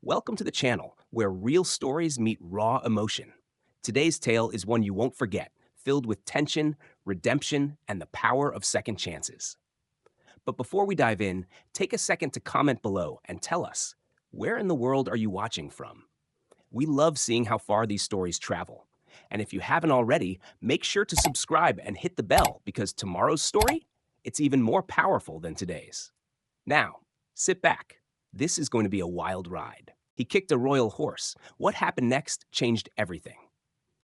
Welcome to the channel where real stories meet raw emotion. Today's tale is one you won't forget, filled with tension, redemption, and the power of second chances. But before we dive in, take a second to comment below and tell us, where in the world are you watching from? We love seeing how far these stories travel. And if you haven't already, make sure to subscribe and hit the bell because tomorrow's story, it's even more powerful than today's. Now, sit back. This is going to be a wild ride. He kicked a royal horse. What happened next changed everything.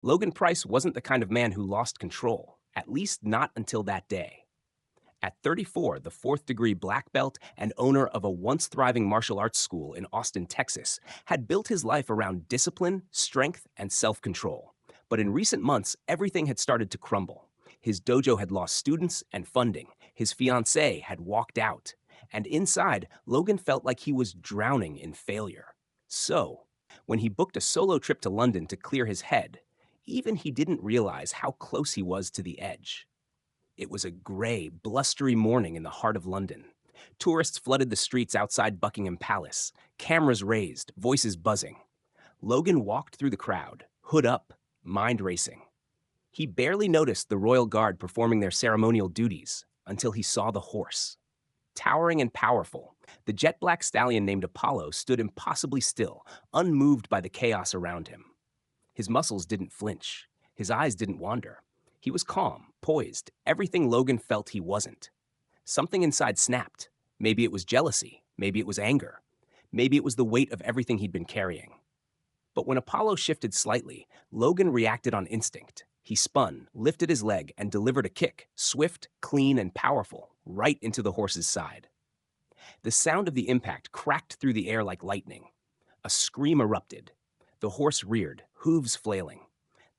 Logan Price wasn't the kind of man who lost control, at least not until that day. At 34, the fourth degree black belt and owner of a once thriving martial arts school in Austin, Texas, had built his life around discipline, strength, and self control. But in recent months, everything had started to crumble. His dojo had lost students and funding, his fiancée had walked out, and inside, Logan felt like he was drowning in failure. So, when he booked a solo trip to London to clear his head, even he didn't realize how close he was to the edge. It was a gray, blustery morning in the heart of London. Tourists flooded the streets outside Buckingham Palace, cameras raised, voices buzzing. Logan walked through the crowd, hood up, mind racing. He barely noticed the royal guard performing their ceremonial duties until he saw the horse. Towering and powerful, the jet black stallion named Apollo stood impossibly still, unmoved by the chaos around him. His muscles didn't flinch. His eyes didn't wander. He was calm, poised, everything Logan felt he wasn't. Something inside snapped. Maybe it was jealousy. Maybe it was anger. Maybe it was the weight of everything he'd been carrying. But when Apollo shifted slightly, Logan reacted on instinct. He spun, lifted his leg, and delivered a kick, swift, clean, and powerful, right into the horse's side. The sound of the impact cracked through the air like lightning. A scream erupted. The horse reared, hooves flailing.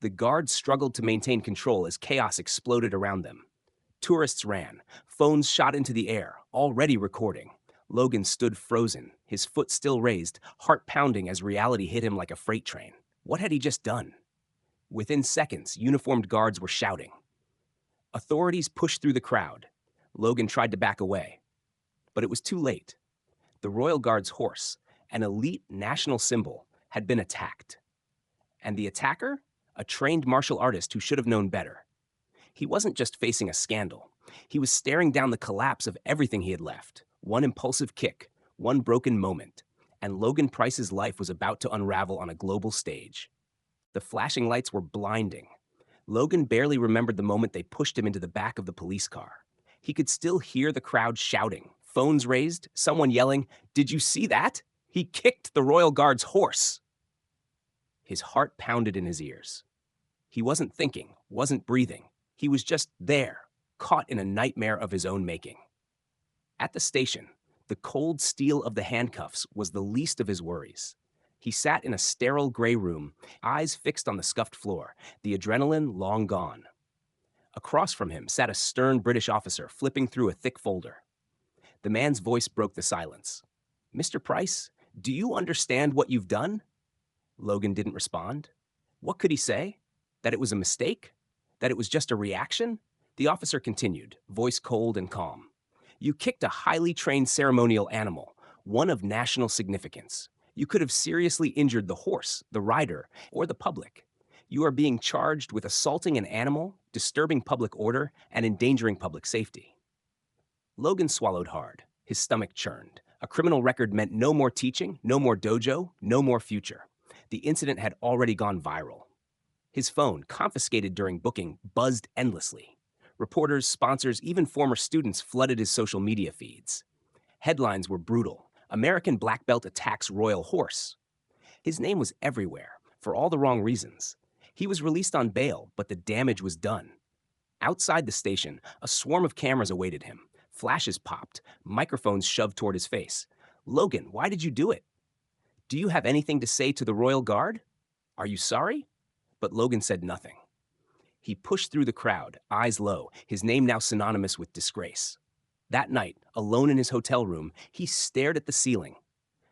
The guards struggled to maintain control as chaos exploded around them. Tourists ran, phones shot into the air, already recording. Logan stood frozen, his foot still raised, heart pounding as reality hit him like a freight train. What had he just done? Within seconds, uniformed guards were shouting. Authorities pushed through the crowd. Logan tried to back away. But it was too late. The Royal Guard's horse, an elite national symbol, had been attacked. And the attacker? A trained martial artist who should have known better. He wasn't just facing a scandal. He was staring down the collapse of everything he had left. One impulsive kick, one broken moment, and Logan Price's life was about to unravel on a global stage. The flashing lights were blinding. Logan barely remembered the moment they pushed him into the back of the police car. He could still hear the crowd shouting, phones raised, someone yelling, "Did you see that? He kicked the Royal Guard's horse!" His heart pounded in his ears. He wasn't thinking, wasn't breathing. He was just there, caught in a nightmare of his own making. At the station, the cold steel of the handcuffs was the least of his worries. He sat in a sterile gray room, eyes fixed on the scuffed floor, the adrenaline long gone. Across from him sat a stern British officer flipping through a thick folder. The man's voice broke the silence. "Mr. Price, do you understand what you've done?" Logan didn't respond. What could he say? That it was a mistake? That it was just a reaction? The officer continued, voice cold and calm. "You kicked a highly trained ceremonial animal, one of national significance. You could have seriously injured the horse, the rider, or the public. You are being charged with assaulting an animal, disturbing public order, and endangering public safety." Logan swallowed hard. His stomach churned. A criminal record meant no more teaching, no more dojo, no more future. The incident had already gone viral. His phone, confiscated during booking, buzzed endlessly. Reporters, sponsors, even former students flooded his social media feeds. Headlines were brutal. American black belt attacks royal horse. His name was everywhere, for all the wrong reasons. He was released on bail, but the damage was done. Outside the station, a swarm of cameras awaited him. Flashes popped, microphones shoved toward his face. "Logan, why did you do it? Do you have anything to say to the Royal Guard? Are you sorry?" But Logan said nothing. He pushed through the crowd, eyes low, his name now synonymous with disgrace. That night, alone in his hotel room, he stared at the ceiling,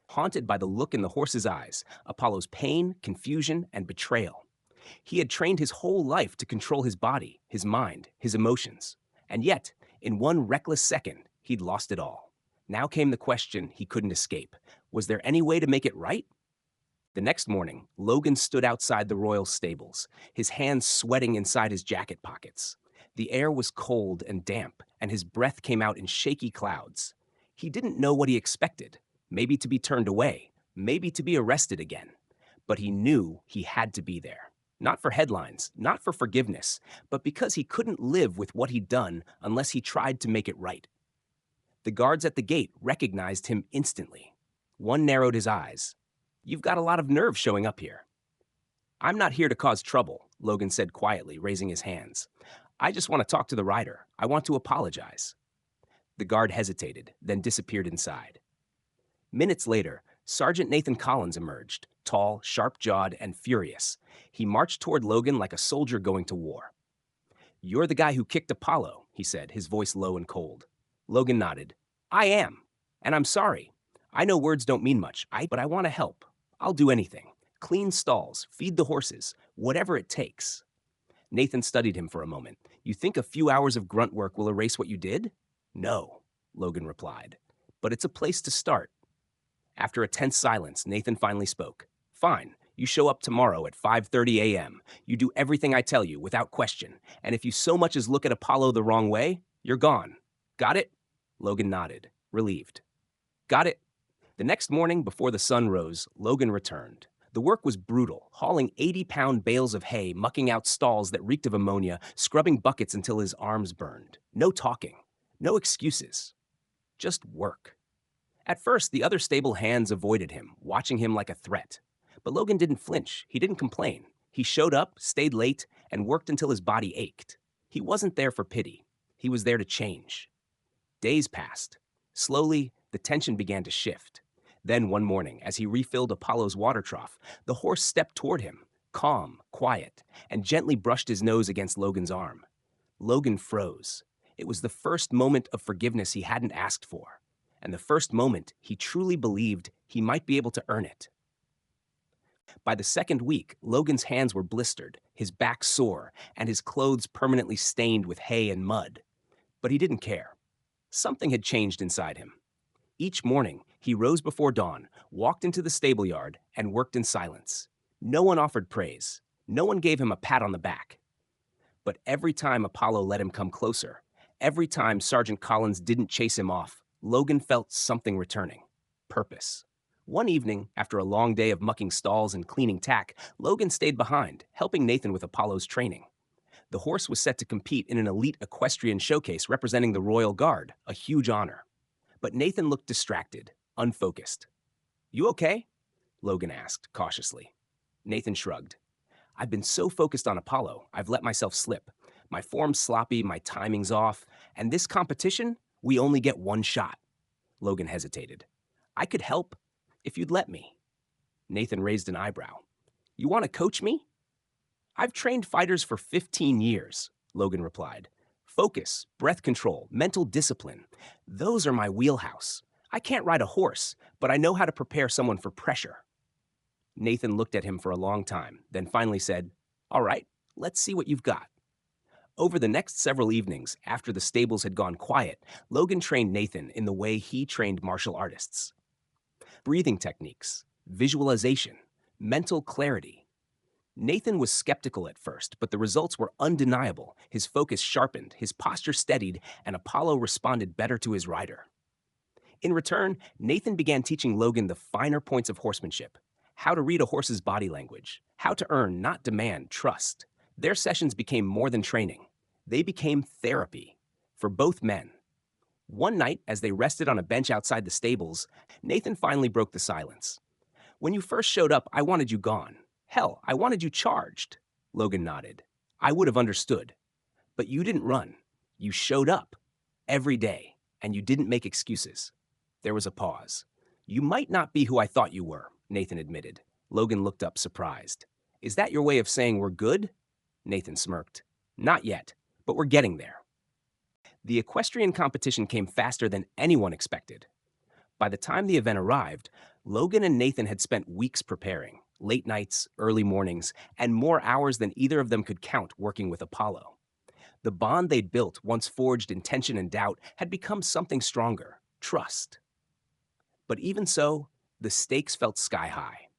haunted by the look in the horse's eyes, Apollo's pain, confusion, and betrayal. He had trained his whole life to control his body, his mind, his emotions. And yet, in one reckless second, he'd lost it all. Now came the question he couldn't escape. Was there any way to make it right? The next morning, Logan stood outside the royal stables, his hands sweating inside his jacket pockets. The air was cold and damp, and his breath came out in shaky clouds. He didn't know what he expected, maybe to be turned away, maybe to be arrested again. But he knew he had to be there. Not for headlines, not for forgiveness, but because he couldn't live with what he'd done unless he tried to make it right. The guards at the gate recognized him instantly. One narrowed his eyes. "You've got a lot of nerve showing up here." "I'm not here to cause trouble," Logan said quietly, raising his hands. "I just want to talk to the rider. I want to apologize." The guard hesitated, then disappeared inside. Minutes later, Sergeant Nathan Collins emerged, tall, sharp-jawed, and furious. He marched toward Logan like a soldier going to war. "You're the guy who kicked Apollo," he said, his voice low and cold. Logan nodded. "I am, and I'm sorry. I know words don't mean much, but I want to help. I'll do anything. Clean stalls, feed the horses, whatever it takes." Nathan studied him for a moment. "You think a few hours of grunt work will erase what you did?" "No," Logan replied. "But it's a place to start." After a tense silence, Nathan finally spoke. "Fine. You show up tomorrow at 5:30 a.m. You do everything I tell you without question. And if you so much as look at Apollo the wrong way, you're gone. Got it?" Logan nodded, relieved. "Got it." The next morning, before the sun rose, Logan returned. The work was brutal, hauling 80-pound bales of hay, mucking out stalls that reeked of ammonia, scrubbing buckets until his arms burned. No talking, no excuses, just work. At first, the other stable hands avoided him, watching him like a threat. But Logan didn't flinch. He didn't complain. He showed up, stayed late, and worked until his body ached. He wasn't there for pity. He was there to change. Days passed. Slowly, the tension began to shift. Then one morning, as he refilled Apollo's water trough, the horse stepped toward him, calm, quiet, and gently brushed his nose against Logan's arm. Logan froze. It was the first moment of forgiveness he hadn't asked for, and the first moment he truly believed he might be able to earn it. By the second week, Logan's hands were blistered, his back sore, and his clothes permanently stained with hay and mud. But he didn't care. Something had changed inside him. Each morning, he rose before dawn, walked into the stable yard, and worked in silence. No one offered praise. No one gave him a pat on the back. But every time Apollo let him come closer, every time Sergeant Collins didn't chase him off, Logan felt something returning. Purpose. One evening, after a long day of mucking stalls and cleaning tack, Logan stayed behind, helping Nathan with Apollo's training. The horse was set to compete in an elite equestrian showcase representing the Royal Guard, a huge honor. But Nathan looked distracted, unfocused. "You okay?" Logan asked, cautiously. Nathan shrugged. "I've been so focused on Apollo, I've let myself slip. My form's sloppy, my timing's off, and this competition, we only get one shot." Logan hesitated. "I could help, if you'd let me." Nathan raised an eyebrow. "You want to coach me?" "I've trained fighters for 15 years, Logan replied. "Focus, breath control, mental discipline. Those are my wheelhouse. I can't ride a horse, but I know how to prepare someone for pressure." Nathan looked at him for a long time, then finally said, "All right, let's see what you've got." Over the next several evenings, after the stables had gone quiet, Logan trained Nathan in the way he trained martial artists. Breathing techniques, visualization, mental clarity. Nathan was skeptical at first, but the results were undeniable. His focus sharpened, his posture steadied, and Apollo responded better to his rider. In return, Nathan began teaching Logan the finer points of horsemanship, how to read a horse's body language, how to earn, not demand, trust. Their sessions became more than training. They became therapy for both men. One night, as they rested on a bench outside the stables, Nathan finally broke the silence. "When you first showed up, I wanted you gone. Hell, I wanted you charged." Logan nodded. "I would have understood. But you didn't run. You showed up. Every day. And you didn't make excuses." There was a pause. "You might not be who I thought you were," Nathan admitted. Logan looked up, surprised. "Is that your way of saying we're good?" Nathan smirked. "Not yet, but we're getting there." The equestrian competition came faster than anyone expected. By the time the event arrived, Logan and Nathan had spent weeks preparing, late nights, early mornings, and more hours than either of them could count working with Apollo. The bond they'd built, once forged in tension and doubt, had become something stronger, trust. But even so, the stakes felt sky high.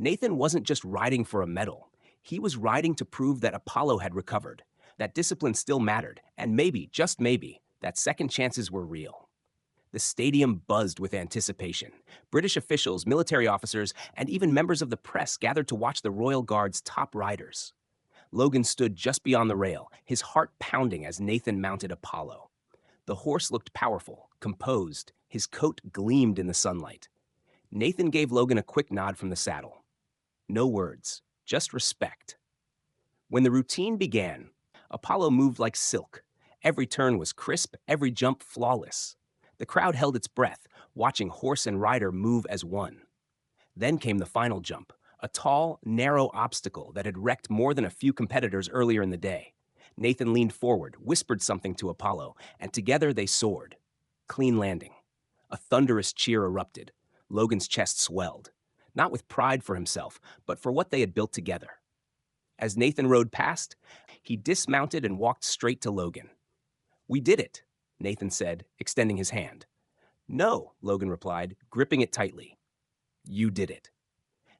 Nathan wasn't just riding for a medal. He was riding to prove that Apollo had recovered, that discipline still mattered, and maybe, just maybe, that second chances were real. The stadium buzzed with anticipation. British officials, military officers, and even members of the press gathered to watch the Royal Guard's top riders. Logan stood just beyond the rail, his heart pounding as Nathan mounted Apollo. The horse looked powerful, composed, his coat gleamed in the sunlight. Nathan gave Logan a quick nod from the saddle. No words, just respect. When the routine began, Apollo moved like silk. Every turn was crisp, every jump flawless. The crowd held its breath, watching horse and rider move as one. Then came the final jump, a tall, narrow obstacle that had wrecked more than a few competitors earlier in the day. Nathan leaned forward, whispered something to Apollo, and together they soared. Clean landing. A thunderous cheer erupted. Logan's chest swelled, not with pride for himself, but for what they had built together. As Nathan rode past, he dismounted and walked straight to Logan. "We did it," Nathan said, extending his hand. "No," Logan replied, gripping it tightly. "You did it."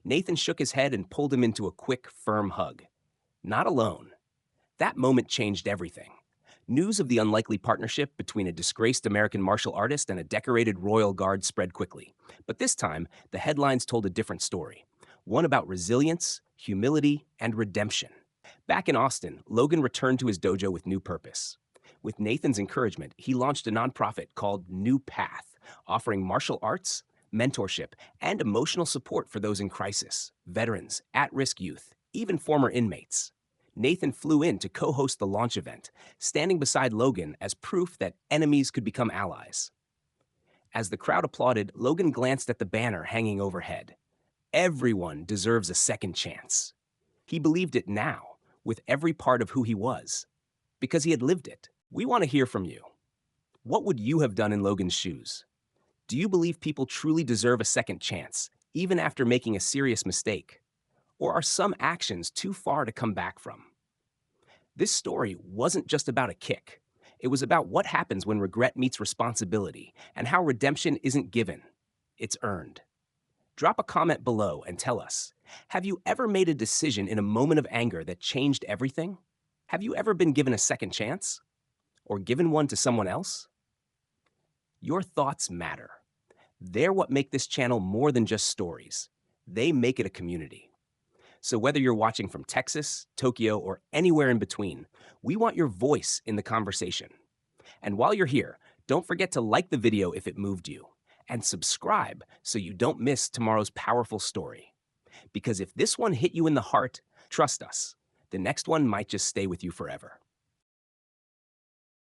Nathan shook his head and pulled him into a quick, firm hug. Not alone. That moment changed everything. News of the unlikely partnership between a disgraced American martial artist and a decorated Royal Guard spread quickly. But this time, the headlines told a different story. One about resilience, humility, and redemption. Back in Austin, Logan returned to his dojo with new purpose. With Nathan's encouragement, he launched a nonprofit called New Path, offering martial arts, mentorship, and emotional support for those in crisis, veterans, at-risk youth, even former inmates. Nathan flew in to co-host the launch event, standing beside Logan as proof that enemies could become allies. As the crowd applauded, Logan glanced at the banner hanging overhead. Everyone deserves a second chance. He believed it now, with every part of who he was, because he had lived it. We want to hear from you. What would you have done in Logan's shoes? Do you believe people truly deserve a second chance, even after making a serious mistake? Or are some actions too far to come back from? This story wasn't just about a kick. It was about what happens when regret meets responsibility and how redemption isn't given, it's earned. Drop a comment below and tell us, have you ever made a decision in a moment of anger that changed everything? Have you ever been given a second chance? Or given one to someone else? Your thoughts matter. They're what make this channel more than just stories. They make it a community. So whether you're watching from Texas, Tokyo, or anywhere in between, we want your voice in the conversation. And while you're here, don't forget to like the video if it moved you, and subscribe so you don't miss tomorrow's powerful story. Because if this one hit you in the heart, trust us, the next one might just stay with you forever.